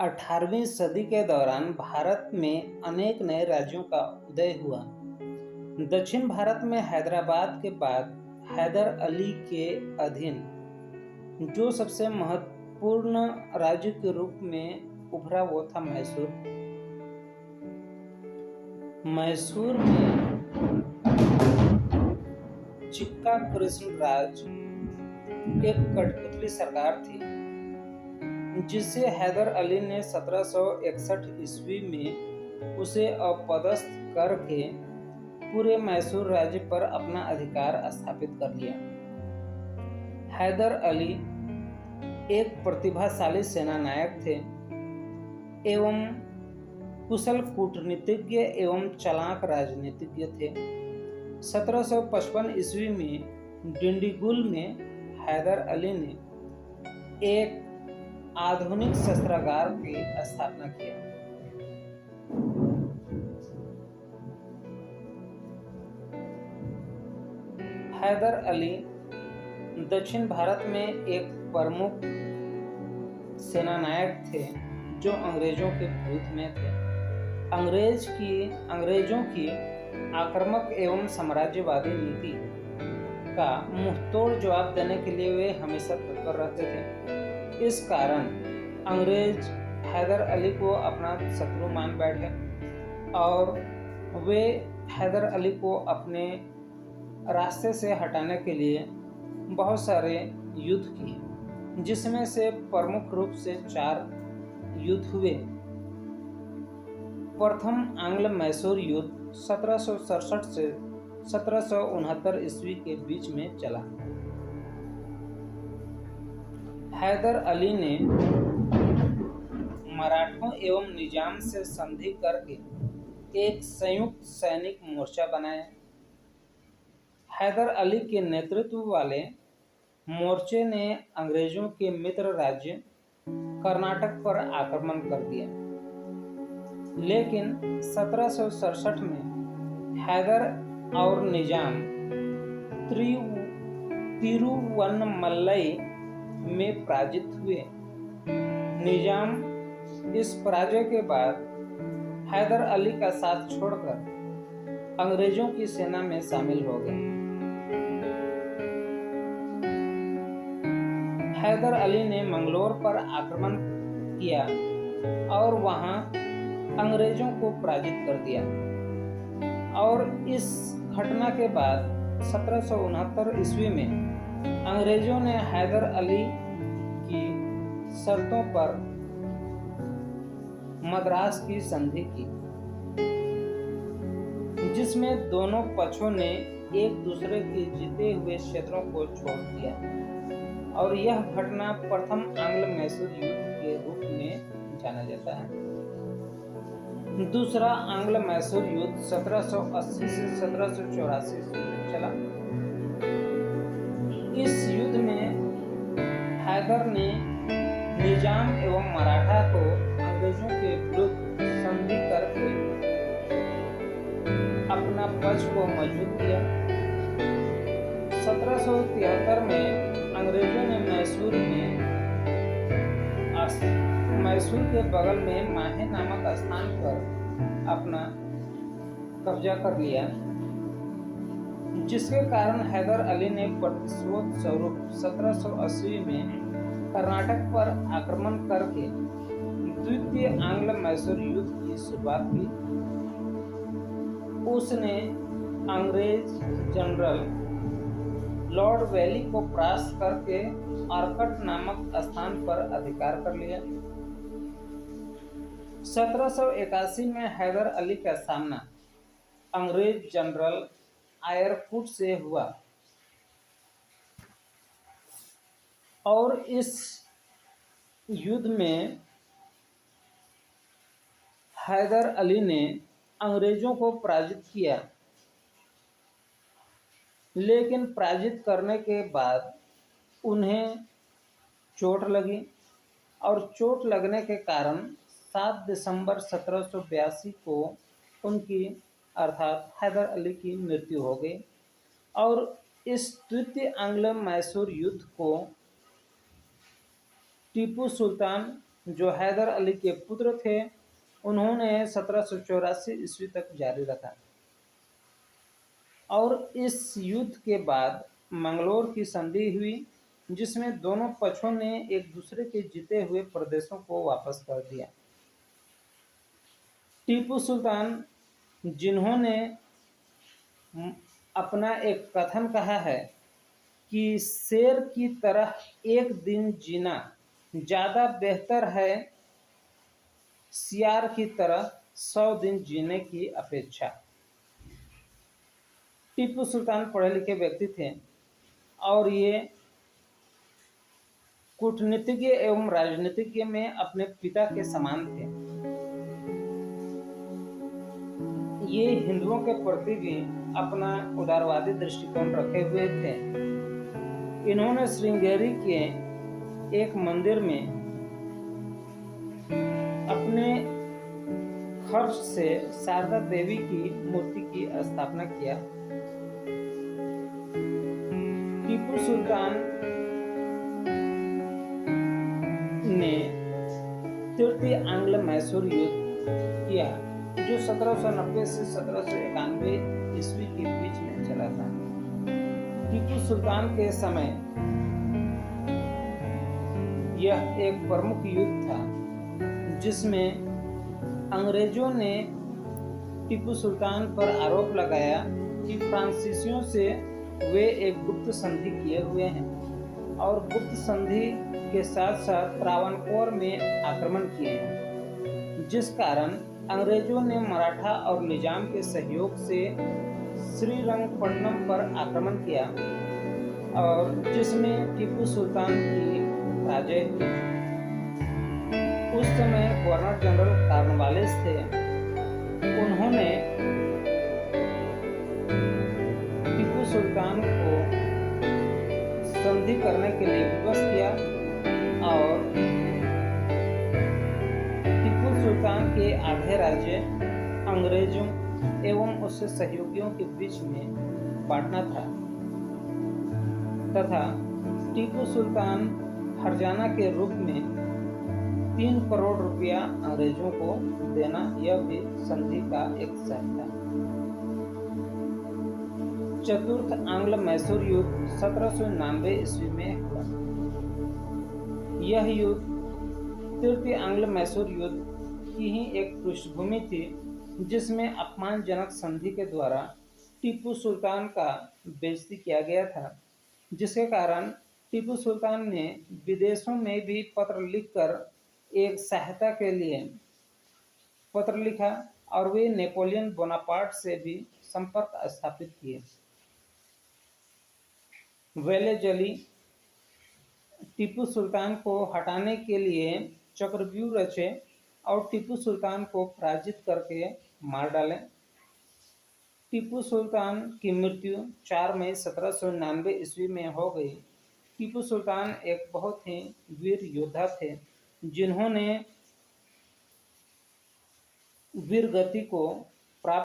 18वीं सदी के दौरान भारत में अनेक नए राज्यों का उदय हुआ। दक्षिण भारत में हैदराबाद के बाद हैदर अली के अधीन जो सबसे महत्वपूर्ण राज्य के रूप में उभरा वो था मैसूर। मैसूर में चिक्का कृष्ण राज एक कठपुतली सरकार थी, जिसे हैदर अली ने 1761 ईस्वी में उसे अपदस्थ करके पूरे मैसूर राज्य पर अपना अधिकार स्थापित कर लिया। हैदर अली एक प्रतिभाशाली सेनानायक थे एवं कुशल कूटनीतिज्ञ एवं चालाक राजनीतिज्ञ थे। 1755 ईस्वी में डिंडीगुल में हैदर अली ने एक आधुनिक शस्त्रागार की स्थापना किया। हैदर अली दक्षिण भारत में एक प्रमुख सेनानायक थे जो अंग्रेजों के विरुद्ध में थे। अंग्रेजों की आक्रामक एवं साम्राज्यवादी नीति का मुंहतोड़ जवाब देने के लिए वे हमेशा तत्पर रहते थे। इस कारण अंग्रेज हैदर अली को अपना शत्रु मान बैठे और वे हैदर अली को अपने रास्ते से हटाने के लिए बहुत सारे युद्ध किए, जिसमें से प्रमुख रूप से 4 युद्ध हुए। प्रथम आंग्ल मैसूर युद्ध 1767 से 1769 ईस्वी के बीच में चला। हैदर अली ने मराठों एवं निजाम से संधि करके एक संयुक्त सैनिक मोर्चा बनाया। हैदर अली के नेतृत्व वाले मोर्चे ने अंग्रेजों के मित्र राज्य कर्नाटक पर आक्रमण कर दिया, लेकिन 1767 में हैदर और निजाम तिरुवन्नमलई में पराजित हुए। निजाम इस पराजय के बाद हैदर अली का साथ छोड़कर अंग्रेजों की सेना में शामिल हो गए। हैदर अली ने मंगलोर पर आक्रमण किया और वहां अंग्रेजों को पराजित कर दिया और इस घटना के बाद 1769 ईस्वी में अंग्रेजों ने हैदर अली की शर्तों पर मद्रास की संधि की, जिसमें दोनों पक्षों ने एक दूसरे के जीते हुए क्षेत्रों को छोड़ दिया और यह घटना प्रथम आंग्ल मैसूर युद्ध के रूप में जाना जाता है। दूसरा आंग्ल मैसूर युद्ध 1780 से 1784 ईस्वी में चला। इस युद्ध में हैदर ने निजाम एवं मराठा को अंग्रेजों के विरुद्ध संधि करके अपना पक्ष को मजबूत किया। 1773 में अंग्रेजों ने मैसूर के बगल में माहे नामक स्थान पर अपना कब्जा कर लिया, जिसके कारण हैदर अली ने प्रतिशोध स्वरूप 1780 में कर्नाटक पर आक्रमण करके द्वितीय आंग्ल मैसूर युद्ध की शुरुआत की। उसने अंग्रेज जनरल लॉर्ड वेली को परास्त करके आर्कट नामक स्थान पर अधिकार कर लिया। 1781 में हैदर अली का सामना अंग्रेज जनरल आयरकुट से हुआ और इस युद्ध में हैदर अली ने अंग्रेजों को पराजित किया, लेकिन पराजित करने के बाद उन्हें चोट लगी और चोट लगने के कारण 7 दिसंबर 1782 को उनकी अर्थात हैदर अली की मृत्यु हो गई और इस तृतीय आंग्ल मैसूर युद्ध को टीपू सुल्तान जो हैदर अली के पुत्र थे, उन्होंने 1784 ईस्वी तक जारी रखा और इस युद्ध के बाद मंगलोर की संधि हुई, जिसमें दोनों पक्षों ने एक दूसरे के जीते हुए प्रदेशों को वापस कर दिया। टीपू सुल्तान, जिन्होंने अपना एक कथन कहा है कि शेर की तरह एक दिन जीना ज़्यादा बेहतर है सियार की तरह 100 दिन जीने की अपेक्षा। टीपू सुल्तान पढ़े लिखे व्यक्ति थे और ये कूटनीतिज्ञ एवं राजनीतिज्ञ में अपने पिता के समान थे। ये हिंदुओं के प्रति भी अपना उदारवादी दृष्टिकोण रखे हुए थे। इन्होंने श्रृंगेरी के एक मंदिर में अपने खर्च से शारदा देवी की मूर्ति की स्थापना किया। टीपू सुल्तान ने तृतीय आंग्ल मैसूर युद्ध किया, जो 1790 से 1791 ईस्वी के बीच में चला था। टीपू सुल्तान के समय यह एक प्रमुख युद्ध था, जिसमें अंग्रेजों ने टीपू सुल्तान पर आरोप लगाया कि फ्रांसीसियों से वे एक गुप्त संधि किए हुए हैं और गुप्त संधि के साथ साथ त्रावणकोर में आक्रमण किए हैं, जिस कारण अंग्रेजों ने मराठा और निजाम के सहयोग से श्रीरंगपट्टनम पर आक्रमण किया और जिसमें टीपू सुल्तान की पराजय हुई। उस समय गवर्नर जनरल कॉर्नवालिस थे। उन्होंने टीपू सुल्तान को संधि करने के लिए विवश किया और टीपू सुल्तान के आधे राज्य अंग्रेजों एवं उसके सहयोगियों के बीच में बांटना था तथा टीपू सुल्तान हर्जाना के रूप में 3 करोड़ रुपया अंग्रेजों को देना, यह भी संधि का एक शर्त था। चतुर्थ आंग्ल मैसूर युद्ध 1799 ईस्वी में हुआ। यह युद्ध तृतीय आंग्ल मैसूर युद्ध की ही एक पृष्ठभूमि थी, जिसमें अपमानजनक संधि के द्वारा टीपू सुल्तान का बेइज्जती किया गया था, जिसके कारण टीपू सुल्तान ने विदेशों में भी पत्र लिखकर एक सहायता के लिए पत्र लिखा और वे नेपोलियन बोनापार्ट से भी संपर्क स्थापित किए। वेलेजली टीपू सुल्तान को हटाने के लिए चक्रव्यूह रचे और टीपू सुल्तान को पराजित करके मार डाले। टीपू सुल्तान की मृत्यु 4 मई 1799 ईस्वी में हो गई। टीपू सुल्तान एक बहुत ही वीर योद्धा थे, जिन्होंने वीरगति को